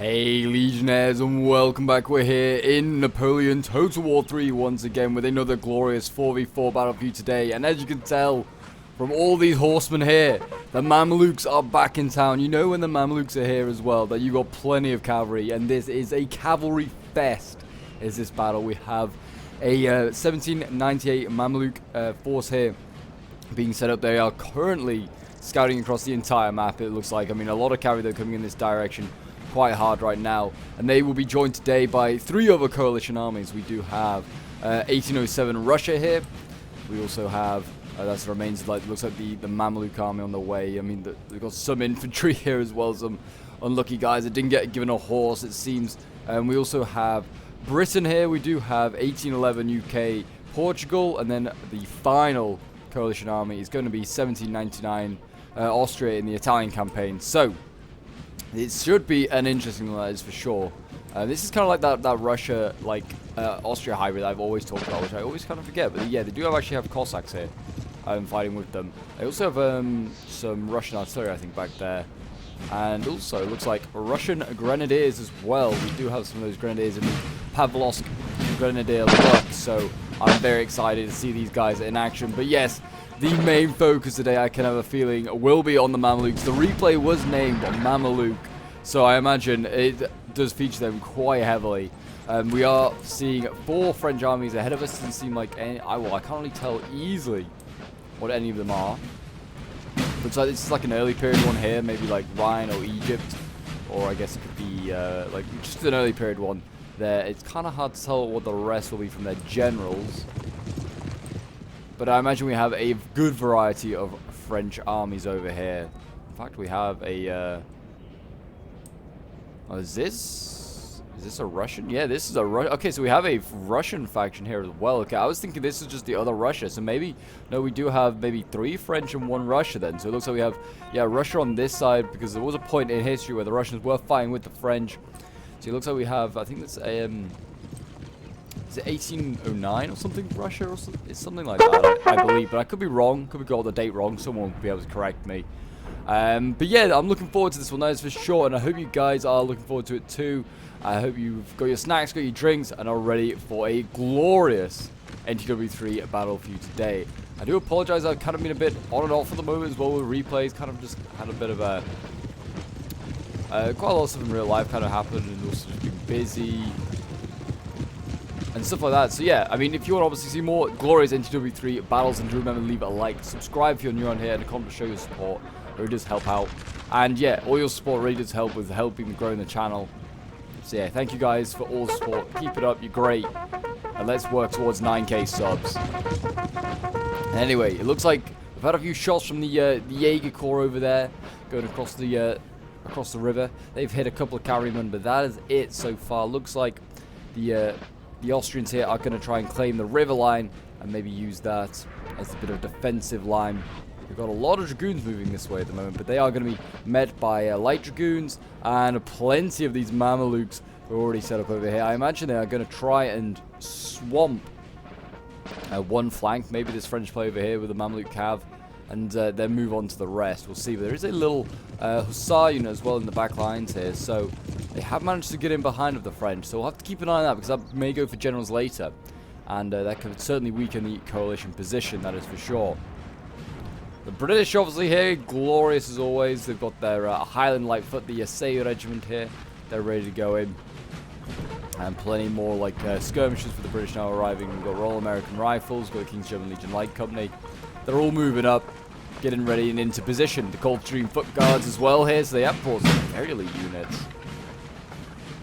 Hey Legionnaires, and welcome back. We're here in Napoleon Total War 3 once again with another glorious 4v4 battle for you today. And as you can tell from all these horsemen here, the Mamluks are back in town. You know when the Mamluks are here as well, that you got plenty of cavalry, and this is a cavalry fest. Is this battle? We have a 1798 Mamluk force here being set up. They are currently scouting across the entire map, it looks like. I mean, a lot of cavalry that are coming in this direction quite hard right now, and they will be joined today by 3 other coalition armies. We do have 1807 Russia here. We also have that's the remains, like, looks like the Mamluk army on the way. I mean, they've got some infantry here as well, some unlucky guys that didn't get given a horse, it seems. We also have Britain here. We do have 1811 UK Portugal, and then the final coalition army is going to be 1799 Austria in the Italian campaign. So it should be an interesting one, that is for sure. This is kind of like that Russia, Austria hybrid I've always talked about, which I always kind of forget. But yeah, they do actually have Cossacks here fighting with them. They also have some Russian artillery, I think, back there. And also, it looks like Russian grenadiers as well. We do have some of those grenadiers in the Pavlovsk Grenadier look. So I'm very excited to see these guys in action. But yes, the main focus today, I can have a feeling, will be on the Mamluks. The replay was named Mamluk, so I imagine it does feature them quite heavily. We are seeing 4 French armies ahead of us. Doesn't seem like any. I can't really tell easily what any of them are. Looks like this is like an early period one here, maybe like Rhine or Egypt, or I guess it could be like just an early period one there. It's kind of hard to tell what the rest will be from their generals. But I imagine we have a good variety of French armies over here. In fact, we have a... oh, is this a Russian? Yeah, this is a Russian. Okay, so we have a Russian faction here as well. Okay, I was thinking this is just the other Russia. So maybe... no, we do have maybe 3 French and 1 Russia then. So it looks like we have, yeah, Russia on this side, because there was a point in history where the Russians were fighting with the French. So it looks like we have, I think that's a... is it 1809 or something, Russia, or something? It's something like that, I believe, but I could be wrong. Could be got the date wrong. Someone will be able to correct me. But yeah, I'm looking forward to this one, that is for sure, and I hope you guys are looking forward to it too. I hope you've got your snacks, got your drinks, and are ready for a glorious NTW3 battle for you today. I do apologize, I've kind of been a bit on and off at the moment as well with replays. Kind of just had a bit of a... quite a lot of stuff in real life kind of happened, and also just been busy and stuff like that. So yeah, I mean, if you want to obviously see more glorious NTW3 battles, and do remember to leave it a like, subscribe if you're new on here, and a comment to show your support. It really does help out. And yeah, all your support really does help with helping growing the channel. So yeah, thank you guys for all the support. Keep it up, you're great. And let's work towards 9k subs. Anyway, it looks like we've had a few shots from the Jaeger Corps over there, going across the river. They've hit a couple of cavalrymen, but that is it so far. Looks like the Austrians here are going to try and claim the river line and maybe use that as a bit of defensive line. We've got a lot of dragoons moving this way at the moment, but they are going to be met by light dragoons and plenty of these Mamluks who are already set up over here. I imagine they are going to try and swamp one flank, maybe this French play over here with the Mamluk Cav, and then move on to the rest. We'll see. But there is a little hussar unit as well in the back lines here, so they have managed to get in behind of the French, so we'll have to keep an eye on that, because that may go for generals later, and that could certainly weaken the coalition position, that is for sure. The British obviously here, glorious as always. They've got their Highland Lightfoot, the Yasei regiment here. They're ready to go in. And plenty more like skirmishes for the British now arriving. We've got Royal American Rifles, got the King's German Legion Light Company. They're all moving up, getting ready and into position. The Coldstream Foot Guards as well here, so they have brought some very elite units.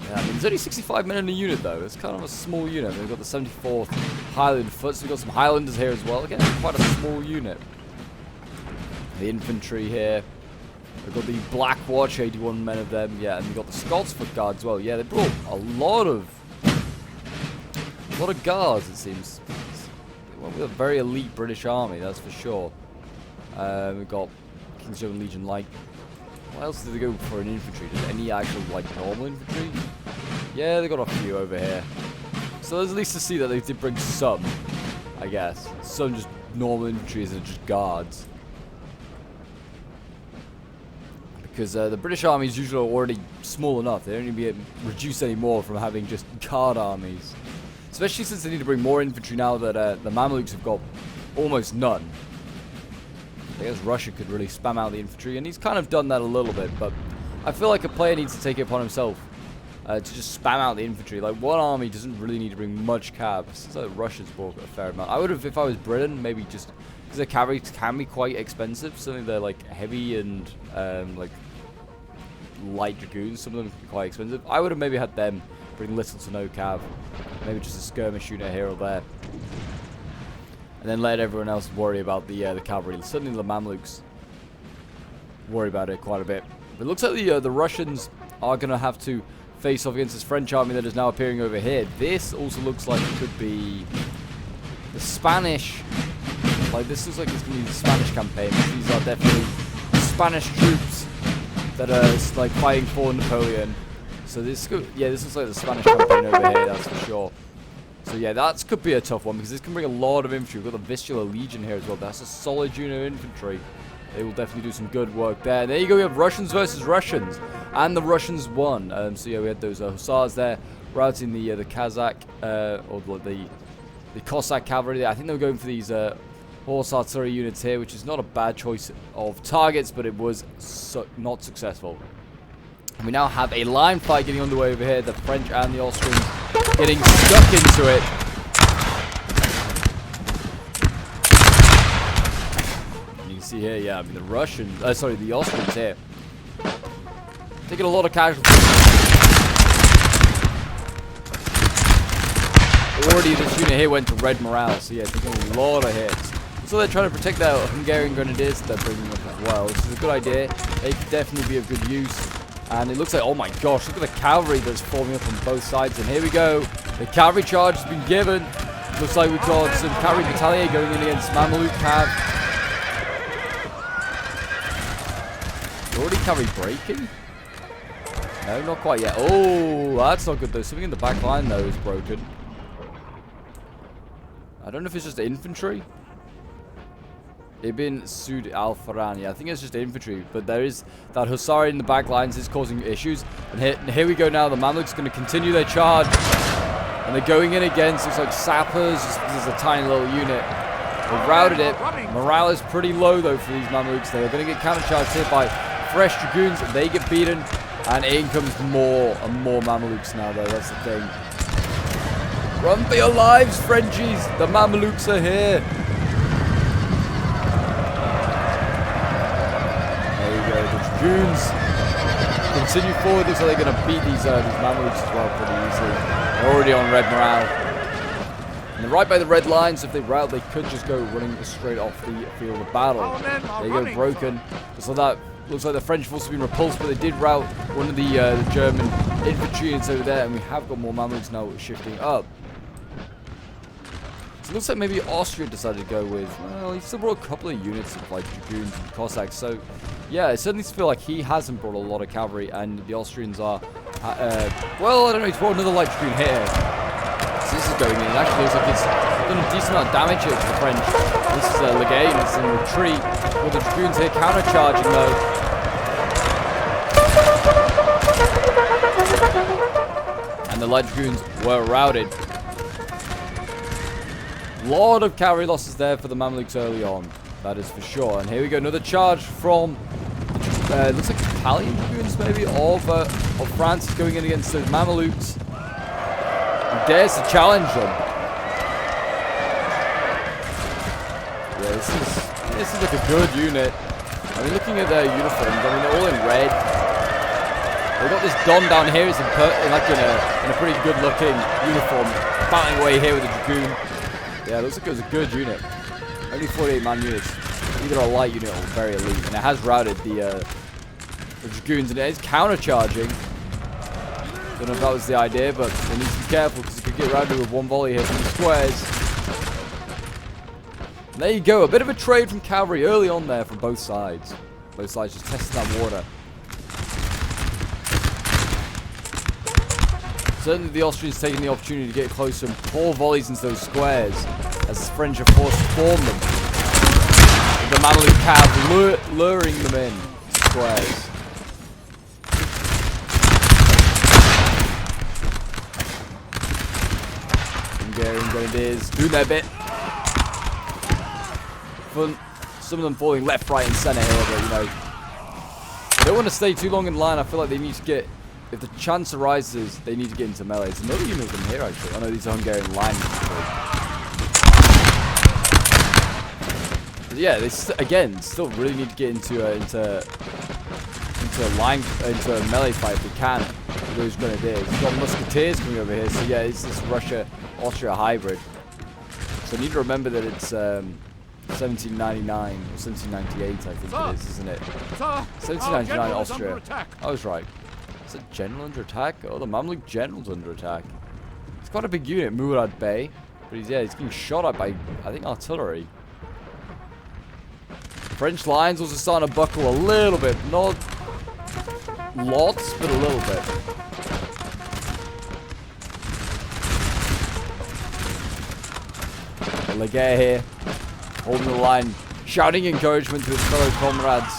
Yeah, I mean, there's only 65 men in a unit though. It's kind of a small unit. We've got the 74th Highland Foot, so we've got some Highlanders here as well. Again, quite a small unit. The infantry here. We've got the Black Watch, 81 men of them. Yeah, and we've got the Scots Foot Guards as well. Yeah, they brought a lot of guards, it seems. They went with a very elite British army, that's for sure. We've got King's German Legion Light. What else did they go for in infantry? Did any actual, like, normal infantry? Yeah, they got a few over here. So there's at least to see that they did bring some, I guess. Some just normal infantry and just guards. Because the British armies usually are already small enough. They don't need to be reduced anymore from having just guard armies. Especially since they need to bring more infantry now that the Mamluks have got almost none. I guess Russia could really spam out the infantry, and he's kind of done that a little bit, but I feel like a player needs to take it upon himself to just spam out the infantry. Like, one army doesn't really need to bring much cav. Seems like the Russians bought a fair amount. I would have, if I was Britain, maybe just, because their cavalry can be quite expensive. Something they're like heavy and like light dragoons. Some of them can be quite expensive. I would have maybe had them bring little to no cav. Maybe just a skirmish unit here or there. And then let everyone else worry about the cavalry. Certainly the Mamluks worry about it quite a bit. But it looks like the Russians are going to have to face off against this French army that is now appearing over here. This also looks like it could be the Spanish. Like, this looks like it's going to be the Spanish campaign. These are definitely Spanish troops that are like fighting for Napoleon. So this could, yeah, this looks like the Spanish campaign over here, that's for sure. So yeah, that could be a tough one because this can bring a lot of infantry. We've got the Vistula Legion here as well. That's a solid unit of infantry. They will definitely do some good work there. And there you go, we have Russians versus Russians. And the Russians won. So yeah, we had those Hussars there routing the Kazakh, or the Cossack cavalry. I think they were going for these horse artillery units here, which is not a bad choice of targets, but it was not successful. And we now have a line fight getting underway over here. The French and the Austrians getting stuck into it. And you can see here, yeah, I mean the Russians, the Austrians here, taking a lot of casualties. Already this unit here went to red morale, so yeah, taking a lot of hits. So they're trying to protect their Hungarian grenadiers that they're bringing up as well, which is a good idea. They could definitely be of good use. And it looks like, oh my gosh, look at the cavalry that's forming up on both sides. And here we go. The cavalry charge has been given. Looks like we've got some cavalry battalion going in against Mamluk cav. Already cavalry breaking? No, not quite yet. Oh, that's not good though. Something in the back line though is broken. I don't know if it's just infantry. Ibn Sud al-Farani. I think it's just infantry, but there is that Hussar in the back lines is causing issues. And here we go now. The Mamluks going to continue their charge, and they're going in again. So it's like sappers. This is a tiny little unit. They've routed it. Morale is pretty low though for these Mamluks. They are going to get countercharged here by fresh dragoons. They get beaten, and in comes more and more Mamluks now though. That's the thing. Run for your lives, Frenchies! The Mamluks are here. Dragoons continue forward. Looks like they're going to beat these Mamluks as well pretty easily. They're already on red morale. And they're right by the red lines. If they rout, they could just go running straight off the field of battle. There you go, broken. So that looks like the French force have been repulsed, but they did rout one of the German infantry units over there. And we have got more Mamluks now shifting up. So it looks like maybe Austria decided to go with, well, he still brought a couple of units of like dragoons and Cossacks. So yeah, it certainly feels like he hasn't brought a lot of cavalry, and the Austrians are, well, I don't know, he's brought another light dragoon here. So this is going in. It actually looks like it's done a decent amount of damage here to the French. This is Legain, it's in retreat, with the dragoons here countercharging though. And the light dragoons were routed. Lot of cavalry losses there for the Mamluks early on, that is for sure. And here we go, another charge from looks like Italian dragoons maybe of France going in against those Mamluks. He dares to challenge them. Yeah, this is like a good unit. I mean, looking at their uniforms, I mean, they're all in red. They've got this Don down here, it's in a pretty good looking uniform, battling away here with a dragoon. Yeah, it looks like it was a good unit. Only 48-man units. Either a light unit or very elite. And it has routed the dragoons, and it is countercharging. Don't know if that was the idea, but they need to be careful because it could get routed with one volley here from the squares. And there you go, a bit of a trade from cavalry early on there from both sides. Both sides just testing that water. Certainly the Austrians taking the opportunity to get closer and pour volleys into those squares as the French are forced to form them. With the Mamluk cav luring them in to squares. Hungarian grenadiers doing their bit. Fun. Some of them falling left, right, and center here, but you know, they don't want to stay too long in line. I feel like they need to get, if the chance arises, they need to get into melee. There's another unit of them here, actually. I know these are Hungarian line people. But yeah, they again still really need to get into a melee fight if they can. With those grenadiers. You've got musketeers coming over here, so yeah, it's this Russia-Austria hybrid. So I need to remember that it's 1799 or 1798, I think it is, isn't it? 1799 Austria. I was right. Is it general under attack? Oh, the Mamluk general's under attack. It's quite a big unit, Murad Bey. But he's getting shot at by, I think, artillery. French lines also starting to buckle a little bit. Not lots, but a little bit. Leguer here, holding the line, shouting encouragement to his fellow comrades.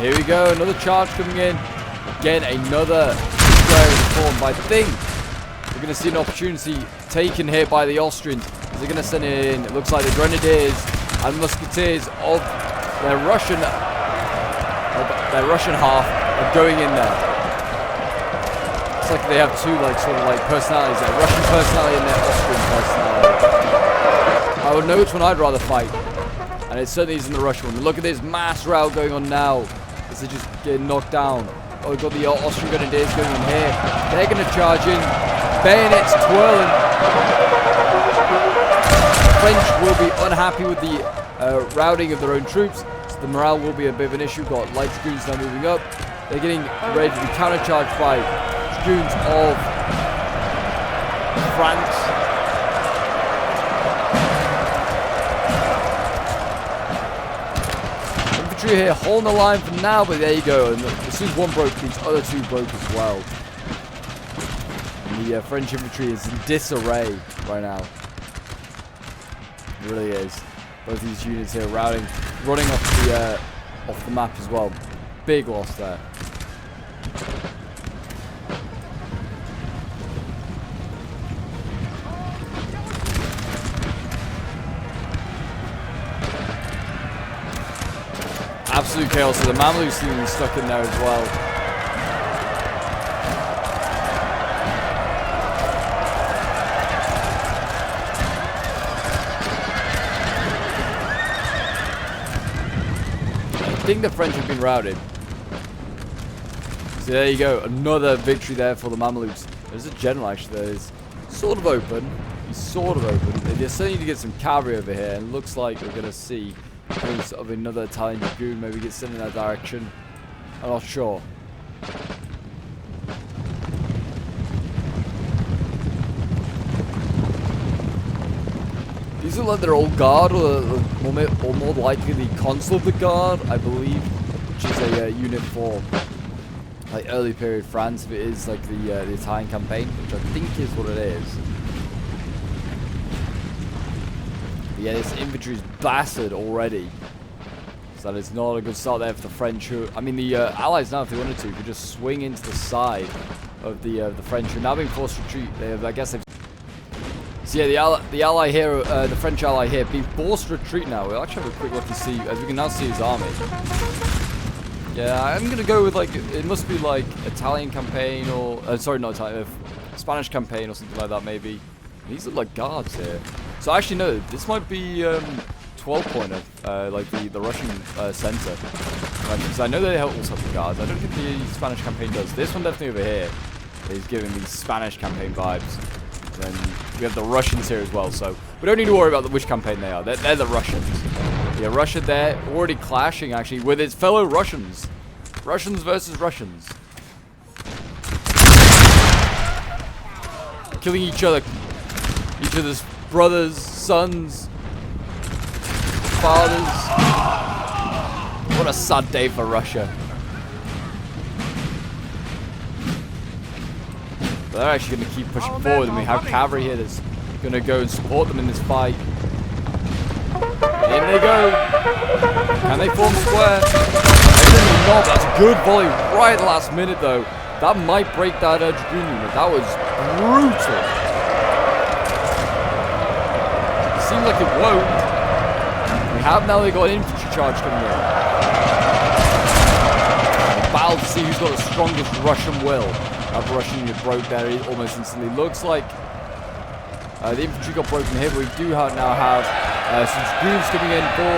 Here we go, another charge coming in. Again, another square is formed. But I think we're going to see an opportunity taken here by the Austrians. They're going to send in, it looks like the grenadiers and musketeers of their Russian half are going in there. It's like they have two sort of personalities there. Russian personality and their Austrian personality. I would know which one I'd rather fight. And it certainly isn't the Russian one. Look at this mass rout going on now. As they're just getting knocked down. Oh, we've got the Austrian grenadiers going in here. They're going to charge in. Bayonets twirling. The French will be unhappy with the routing of their own troops. So the morale will be a bit of an issue. Got light dragoons now moving up. They're getting ready to be countercharged by dragoons of France. Infantry here holding the line for now, but there you go. And as soon as one broke, these other two broke as well. And the French infantry is in disarray right now. It really is. Both these units here routing, running off the map as well. Big loss there. Absolute chaos. So the Mamluk seem stuck in there as well. I think the French have been routed. So there you go. Another victory there for the Mamluks. There's a general actually that is sort of open. He's sort of open. They still need to get some cavalry over here. And it looks like we're going to see of another Italian dragoon maybe get sent in that direction. I'm not sure. These are like their old guard, or more likely the consul of the guard, I believe, which is a unit for like early period France. If it is like the Italian campaign, which I think is what it is. Yeah, this infantry is bastard already. So that is not a good start there for the French. Who, I mean, the Allies now, if they wanted to, could just swing into the side of the French, who are now being forced to retreat. I guess they've. So yeah, the ally here, the French ally here, being forced to retreat now. We'll actually have a quick look and see, as we can now see his army. Yeah, I'm gonna go with it must be like Italian campaign or sorry, not Italian, Spanish campaign or something like that maybe. These look like guards here. So actually no, this might be 12-pointer, like the Russian center. Because I know they also have the guards. I don't think the Spanish campaign does. This one definitely over here is giving these Spanish campaign vibes. And then we have the Russians here as well, so we don't need to worry about which campaign they are. They're the Russians. Yeah, Russia there already clashing actually with its fellow Russians. Russians versus Russians. Killing each other. Each other's brothers, sons, fathers. What a sad day for Russia. But they're actually going to keep pushing forward, and we have cavalry here that's going to go and support them in this fight. In they go. Can they form square? Not. That's a good volley right at the last minute, though. That might break that Dragoon unit. That was brutal. It seems like it won't. We have now, they got an infantry charge coming in. Battle to see who's got the strongest Russian will. That Russian unit broke there almost instantly. Looks like the infantry got broken here, but we do now have some Dragoons coming in for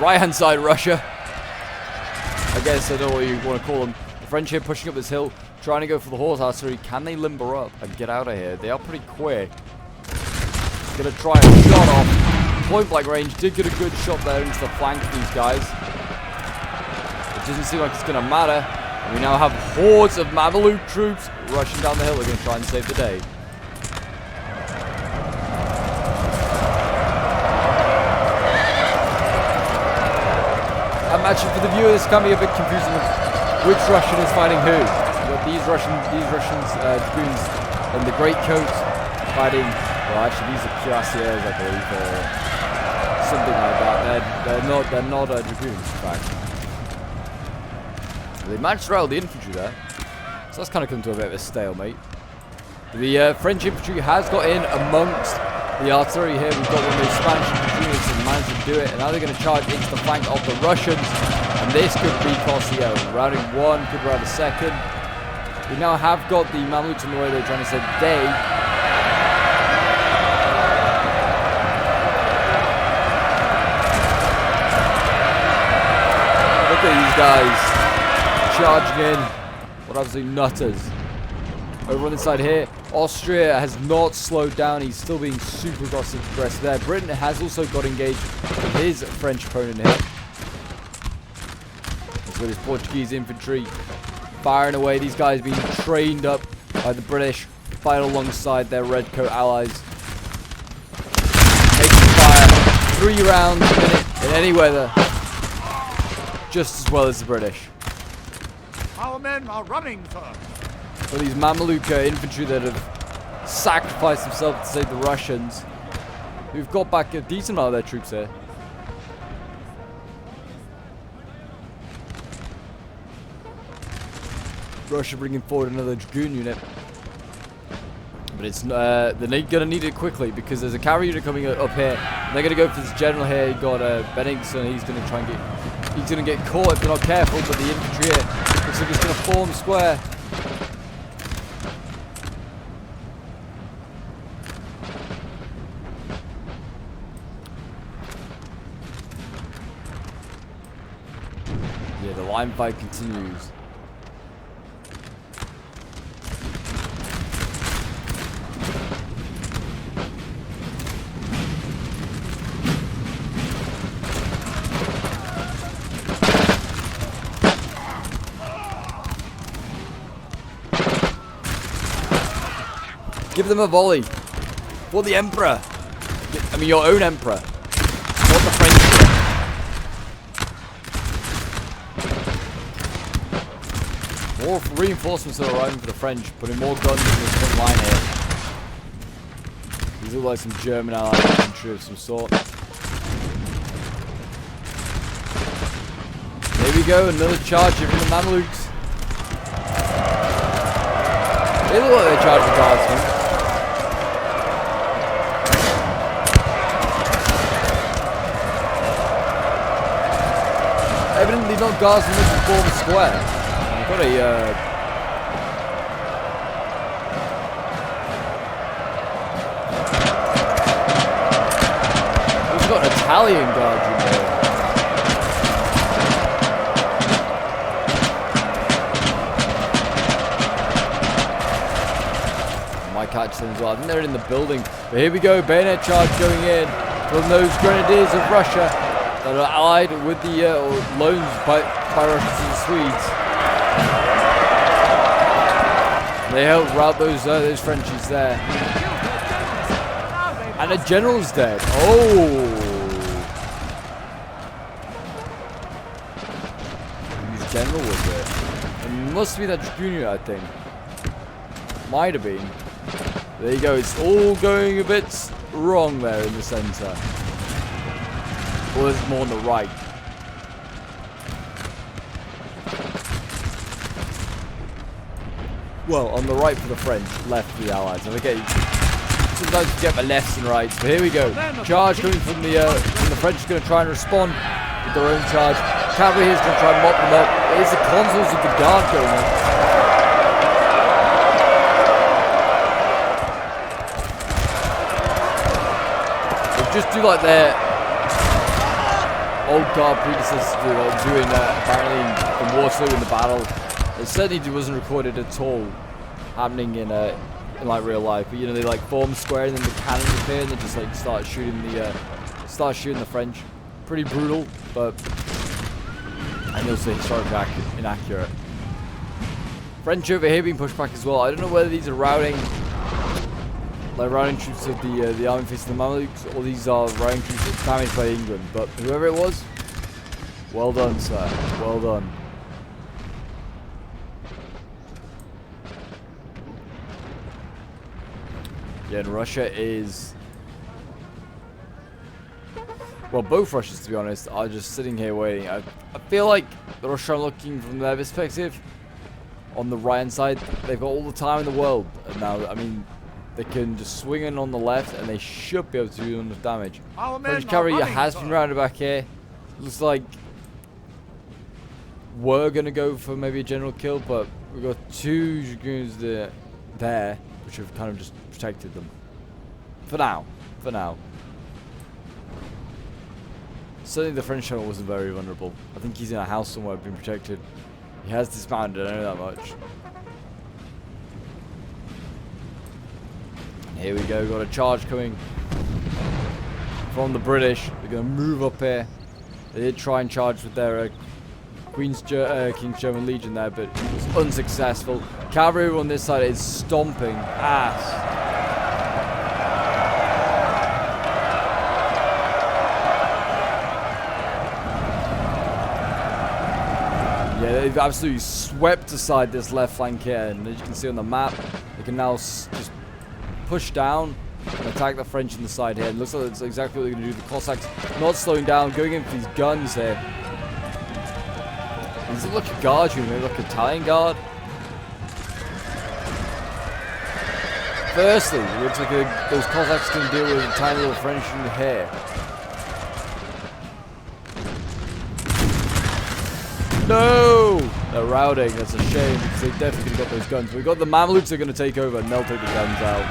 right-hand side Russia. I guess I don't know what you want to call them. The French here pushing up this hill, trying to go for the horse artillery. Can they limber up and get out of here? They are pretty quick. Gonna try a shot off. Point blank range. Did get a good shot there into the flank of these guys. It doesn't seem like it's gonna matter. And we now have hordes of Mamluk troops rushing down the hill. They're gonna try and save the day. Imagine for the viewer, this can be a bit confusing with which Russian is fighting who. You've got these Russians, dragoons in the great coats fighting. Well, actually, these are cuirassiers, I believe, or something like that. They're not dragoons, in fact. They managed to rattle the infantry there, so that's kind of come to a bit of a stalemate. The French infantry has got in amongst the artillery here. We've got one of those Spanish infantry units that managed to do it, and now they're going to charge into the flank of the Russians, and this could be costly. Routing one, could rout a second. We now have got the Mamluks on the way. They're trying to save the day. Look at these guys charging in. What absolute nutters. Over on this side here, Austria has not slowed down. He's still being super aggressive there. Britain has also got engaged with his French opponent here. As well as Portuguese infantry firing away. These guys being trained up by the British, fight alongside their redcoat allies. Making fire 3 rounds a minute in any weather, just as well as the British. Our men are running, sir. For these Mamluk infantry that have sacrificed themselves to save the Russians, who've got back a decent amount of their troops here. Russia bringing forward another Dragoon unit, but it's they're going to need it quickly because there's a cavalry unit coming up here. They're going to go for this general here. You got Bennigsen. He's going to try and he's going to get caught if they're not careful. But the infantry here looks like it's going to form square. Yeah, the line fight continues. Give them a volley. For the Emperor. I mean, your own Emperor. Not the French one. More reinforcements are arriving for the French, putting more guns in this front line here. These look like some German allied infantry of some sort. There we go, another charge here from the Mamluks. They look like they're charging guardsmen. Evidently not guardsmen looking to form a square. We've got a we've got an Italian guardsman there. My catch them as well. I think they're in the building. But here we go, bayonet charge going in from those grenadiers of Russia that are allied with the or loaned by Russia to the Swedes. They help rout those Frenchies there. And a general's dead. Oh! Whose general was it? It must be that Dragoon unit, I think. Might have been. There you go. It's all going a bit wrong there in the centre. Or is it more on the right? Well, on the right for the French, left for the Allies. And again, sometimes you get my lefts and rights, but here we go. Charge coming from the French is going to try and respond with their own charge. Cavalry here is going to try and mop them up. There's the consuls of the guard going on. They just do like their old guard predecessors do, like doing apparently in Waterloo in the battle. It certainly wasn't recorded at all happening in like real life, but you know, they like form square and then the cannons appear and they just like start shooting the French. Pretty brutal, but and also historically inaccurate. French over here being pushed back as well. I don't know whether these are routing troops of the army facing the Mamluks, or these are routing troops damaged by England. But whoever it was, well done, sir. Well done. Yeah, and Russia is... Well, both Russias, to be honest, are just sitting here waiting. I feel like the Russia are looking from their perspective. On the right-hand side, they've got all the time in the world. And now, I mean, they can just swing in on the left, and they should be able to do enough damage. French cavalry has been rounded back here. Looks like we're going to go for maybe a general kill, but we've got two dragoons there, which have kind of just protected them. For now. Certainly the French general wasn't very vulnerable. I think he's in a house somewhere being protected. He has dismounted, I know that much. And here we go, got a charge coming from the British. They're going to move up here. They did try and charge with their King's German Legion there, but it was unsuccessful. Cavalry on this side is stomping ass. Yeah, they've absolutely swept aside this left flank here, and as you can see on the map, they can now just push down and attack the French on the side here. It looks like that's exactly what they're going to do. The Cossacks not slowing down, going in for these guns here. Does it look like a guard unit, maybe like an Italian guard? Firstly, it looks like those Cossacks can deal with a tiny little French unit here. No! They're routing, that's a shame because they definitely got those guns. We've got the Mamluks are going to take over and they'll take the guns out.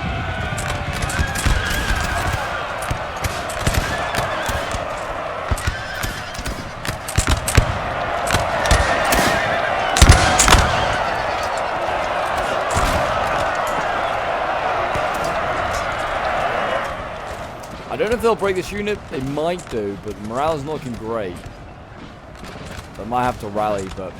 I don't know if they'll break this unit. They might do, but morale's not looking great. They might have to rally, but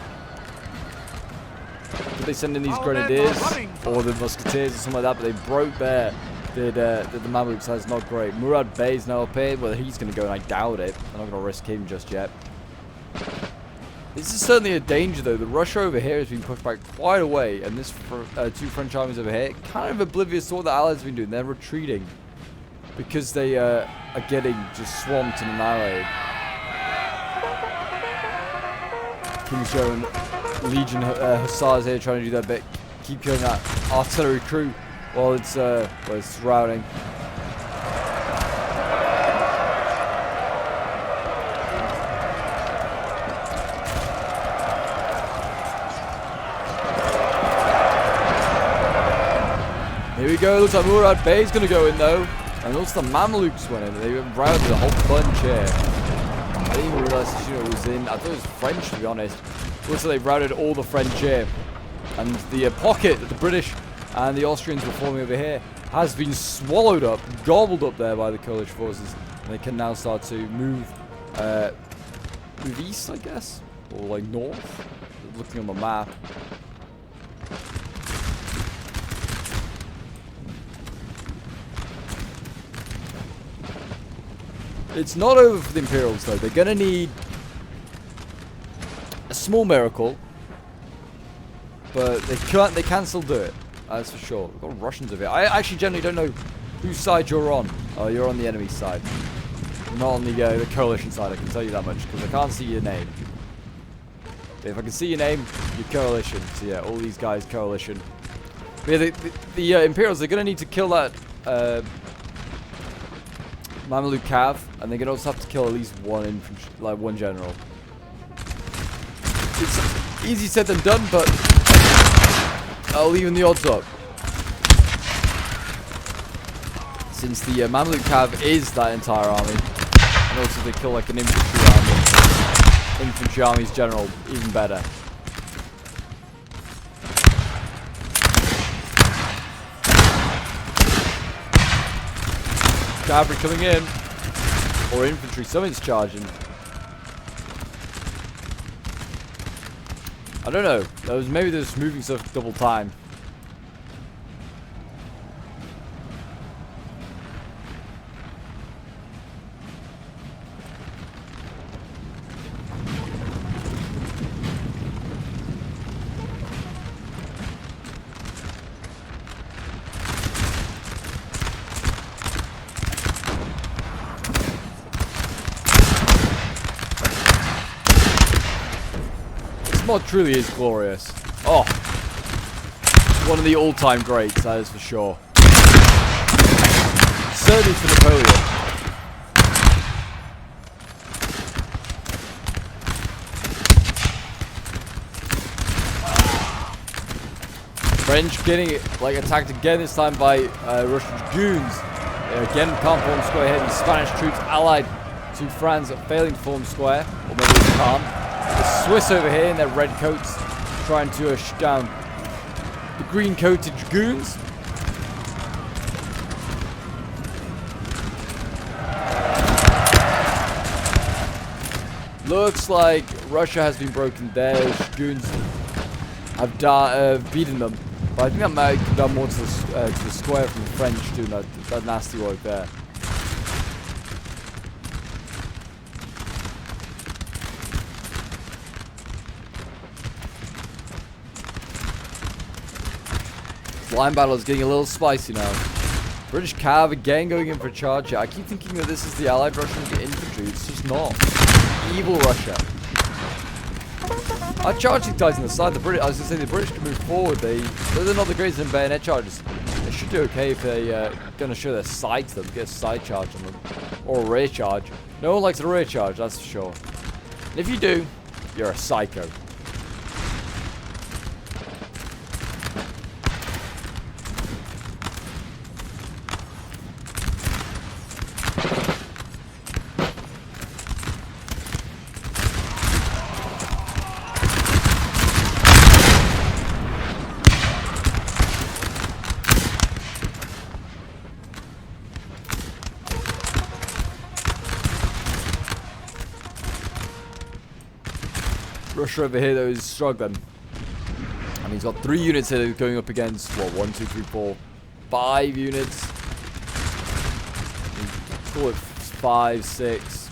did they send in these grenadiers or the musketeers or something like that? But they broke there. Did the Mamluks? That's not great. Murad Bey's now up here. Whether he's going to go, and I doubt it. I'm not going to risk him just yet. This is certainly a danger, though. The Russia over here has been pushed back quite a way, and this two French armies over here, kind of oblivious to what the Allies have been doing. They're retreating because they are getting just swamped and annihilated. King's German Legion Hussars here trying to do their bit. Keep killing that artillery crew while it's routing. Here we go. Looks like Murad Bey's going to go in though, and also the Mamluks went in. They routed a whole bunch here. I didn't even realize this unit was in. I thought it was French, to be honest. Also, they routed all the French here. And the pocket that the British and the Austrians were forming over here has been swallowed up, gobbled up there by the coalition forces. And they can now start to move east, I guess? Or like north? Looking on the map. It's not over for the Imperials though. They're gonna need a small miracle, but they can still do it. That's for sure. We've got Russians over here. I actually generally don't know whose side you're on. Oh, you're on the enemy side, not on the coalition side. I can tell you that much because I can't see your name. But if I can see your name, you're coalition. So yeah, all these guys coalition. Yeah, the Imperials, they're going to need to kill that Mamluk Cav, and they're going to also have to kill at least one infantry, like one general. It's easy said than done, but I'll even the odds up. Since the Mamluk Cav is that entire army, and also they kill like an infantry army's general, even better. Cavalry coming in, or infantry, something's charging. I don't know. Maybe they're just moving stuff double time. This mod truly is glorious. Oh, one of the all-time greats, that is for sure. Certainly for Napoleon. French getting like attacked again, this time by Russian goons. Again, can't form square here. These Spanish troops allied to France failing to form square, or maybe they can't. The Swiss over here in their red coats trying to shoot down the green-coated dragoons. Looks like Russia has been broken there. Dragoons have beaten them. But I think that might come down more to the square from the French doing that nasty work there. Line battle is getting a little spicy now. British Cav again going in for a charge. I keep thinking that this is the Allied Russian infantry. It's just not. Evil Russia. I charge these guys on the side. I was going to say the British can move forward. They're not the greatest in bayonet charges. They should do okay if they're going to show their side to them. Get a side charge on them. Or a rear charge. No one likes a rear charge, that's for sure. And if you do, you're a psycho. Russia over here though is struggling. And he's got 3 units here going up against, what, 1, 2, 3, 4, 5 units. Call it 5, 6.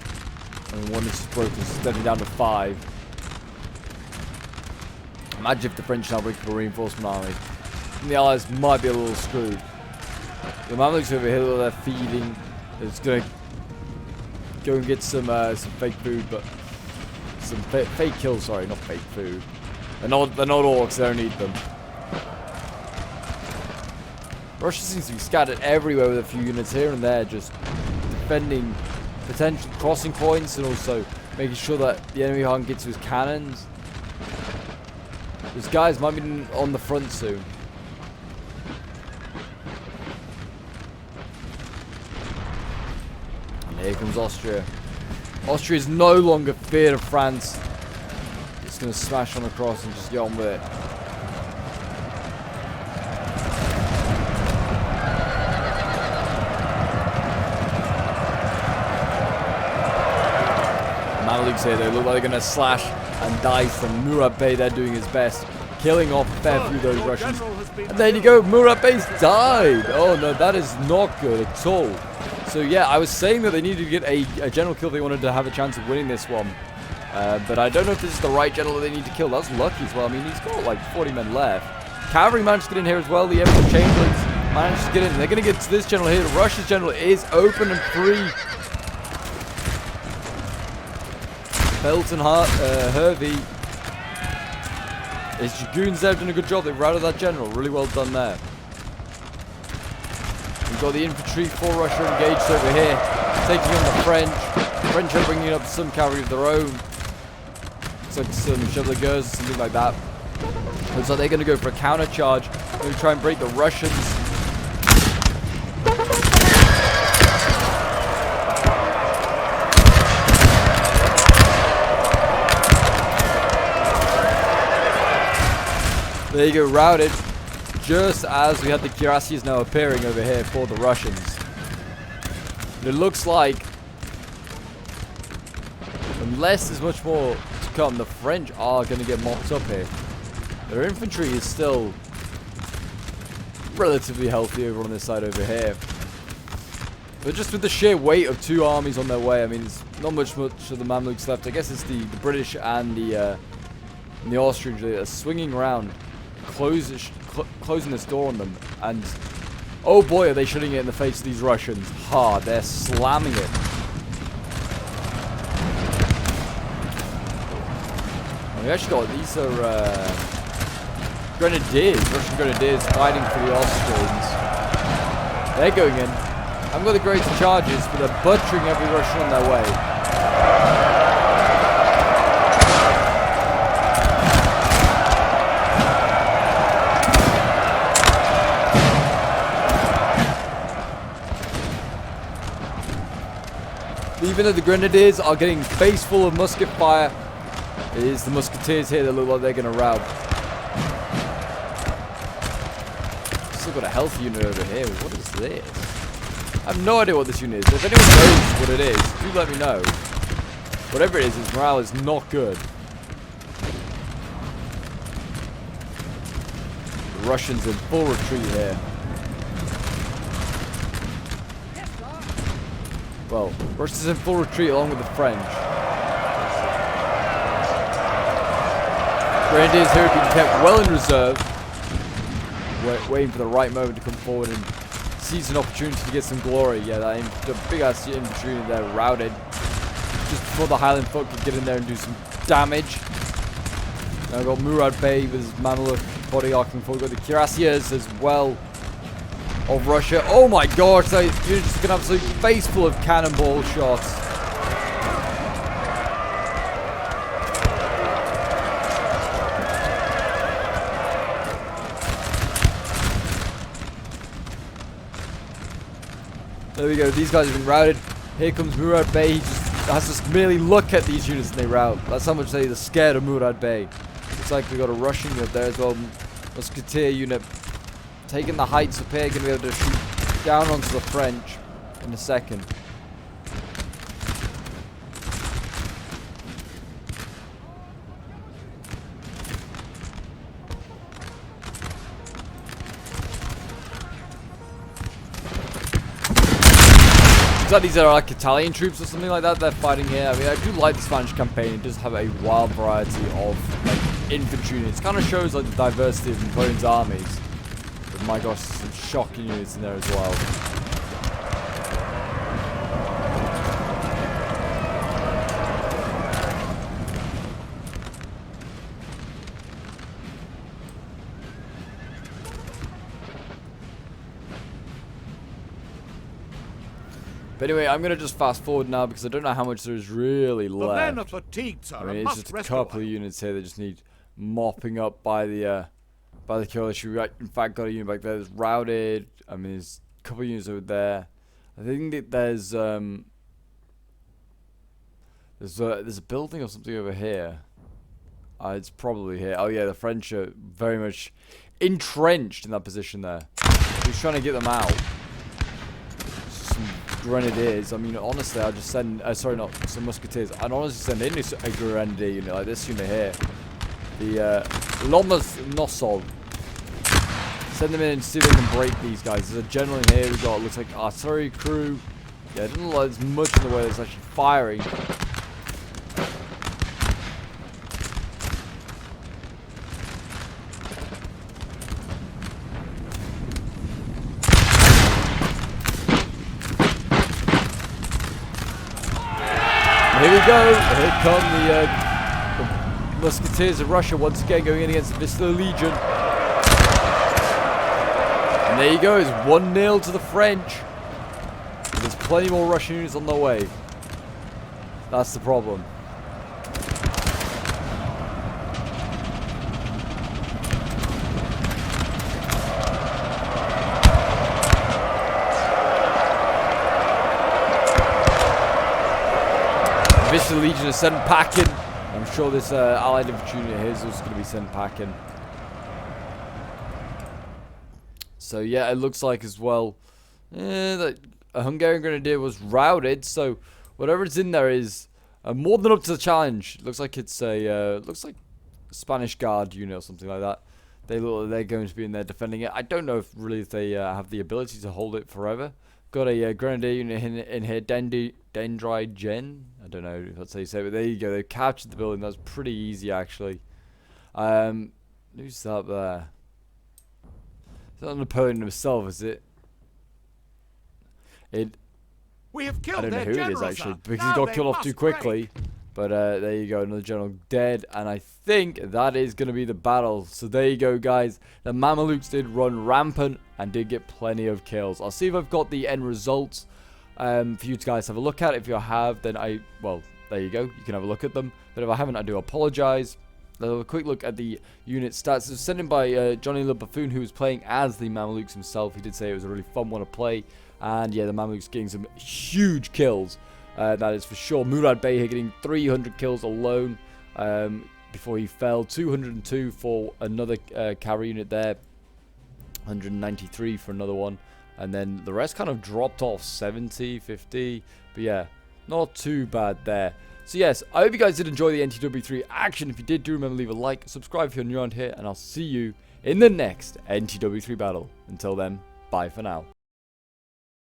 And one is just broken, stepping down to 5. Imagine if the French now bring up a reinforcement army. And the Allies might be a little screwed. The Mamluks over here, they're feeding. It's going to go and get some fake food, but some fake kills, sorry, not fake food. They're not orcs, they don't need them. Russia seems to be scattered everywhere with a few units here and there, just defending potential crossing points and also making sure that the enemy can't get to his cannons. These guys might be on the front soon. And here comes Austria. Austria is no longer feared of France. It's going to smash on across and just get on with it. Mamluks here, they look like they're going to slash and dice, and Murat Bey, they're doing his best, killing off a fair few of those Russians. And there you go, Murat Bey's died. Oh no, that is not good at all. So yeah, I was saying that they needed to get a general kill if they wanted to have a chance of winning this one. But I don't know if this is the right general that they need to kill. That's lucky as well. I mean, he's got like 40 men left. Cavalry managed to get in here as well. The Emperor Chamberlains managed to get in. They're going to get to this general here. Russia's general is open and free. Belton Hervey His dragoons there have done a good job. They've routed that general. Really well done there. We've got the infantry for Russia engaged over here, taking on the French. The French are bringing up some cavalry of their own. Looks like some chevaliers or something like that. Looks like they're going to go for a counter charge. They're going to try and break the Russians. There you go, routed. Just as we had the cuirassiers now appearing over here for the Russians. And it looks like, unless there's much more to come, the French are going to get mopped up here. Their infantry is still relatively healthy over on this side over here. But just with the sheer weight of two armies on their way, I mean, there's not much of the Mamluks left. I guess it's the British and the Austrians that are swinging around, closing this door on them, and oh boy, are they shooting it in the face of these Russians hard. They're slamming it. And we actually got, these are grenadiers, Russian grenadiers fighting for the Austrians. They're going in. I've got the greatest charges, but they're butchering every Russian on their way. Even though the grenadiers are getting face full of musket fire, it is the musketeers here that look like they're going to rout. Still got a health unit over here. What is this? I have no idea what this unit is. If anyone knows what it is, do let me know. Whatever it is, its morale is not good. The Russians in full retreat here. Well, Russia's in full retreat along with the French. Grenadiers here have been kept well in reserve, waiting for the right moment to come forward and seize an opportunity to get some glory. Yeah, the big ass infantry in there routed just before the Highland folk could get in there and do some damage. Now we've got Murad Bey with his Mamluk body arcing forward. We've got the cuirassiers as well of Russia. Oh my gosh, you're just gonna have a face full of cannonball shots. There we go, these guys have been routed. Here comes Murad Bey. He just has to merely look at these units and they rout. That's how much they're scared of Murad Bey. Looks like we got a Russian unit there as well. Musketeer unit taking the heights up here, going to be able to shoot down onto the French in a second. Looks like these are like Italian troops or something like that they're fighting here. I mean, I do like the Spanish campaign. It does have a wild variety of like infantry units. It kind of shows like the diversity of Napoleon's armies. But my gosh, there's some shocking units in there as well. But anyway, I'm going to just fast forward now because I don't know how much there is really left. The men are fatigued, sir. I mean, it's just a couple of units here that just need mopping up by the coalition. We in fact got a unit back there that's routed. I mean, there's a couple of units over there. I think that there's a building or something over here. It's probably here. Oh yeah, the French are very much entrenched in that position there. He's trying to get them out. Some grenadiers. I mean, honestly, I'll just send. Sorry, not some musketeers. I'd honestly send in a grenadier unit like this unit here. The Lomas Nosol. Send them in and see if they can break these guys. There's a general in here. We've got, looks like, artillery crew. Yeah, it doesn't look like there's much in the way that's actually firing. Here we go. Here come the Musketeers of Russia once again going in against the Vistula Legion. And there you go, it's 1-0 to the French. There's plenty more Russian units on their way. That's the problem. Vistula Legion is sent packing. I'm sure this allied infantry unit here is also going to be sent packing. So yeah, it looks like as well that a Hungarian grenadier was routed. So whatever's in there is more than up to the challenge. Looks like it's a Spanish Guard unit or something like that. They look like they're going to be in there defending it. I don't know if they have the ability to hold it forever. Got a grenadier unit in here, Dendri Gen. I don't know if that's how you say it, but there you go. They captured the building. That was pretty easy, actually. Who's that there? It's not Napoleon himself, is it? We have I killed don't know their who it general, is, actually, sir. because Now he got they killed off must too quickly. break. But there you go, another general dead, and I think that is going to be the battle. So there you go, guys. The Mamluks did run rampant and did get plenty of kills. I'll see if I've got the end results for you guys to have a look at. If you have, then well, there you go. You can have a look at them. But if I haven't, I do apologize. Let's have a quick look at the unit stats. It was sent in by Johnny the Buffoon, who was playing as the Mamluks himself. He did say it was a really fun one to play. And yeah, the Mamluks getting some huge kills. That is for sure. Murad Bey here getting 300 kills alone before he fell. 202 for another cavalry unit there. 193 for another one. And then the rest kind of dropped off. 70, 50. But yeah, not too bad there. So yes, I hope you guys did enjoy the NTW3 action. If you did, do remember to leave a like, subscribe if you're new around here, and I'll see you in the next NTW3 battle. Until then, bye for now.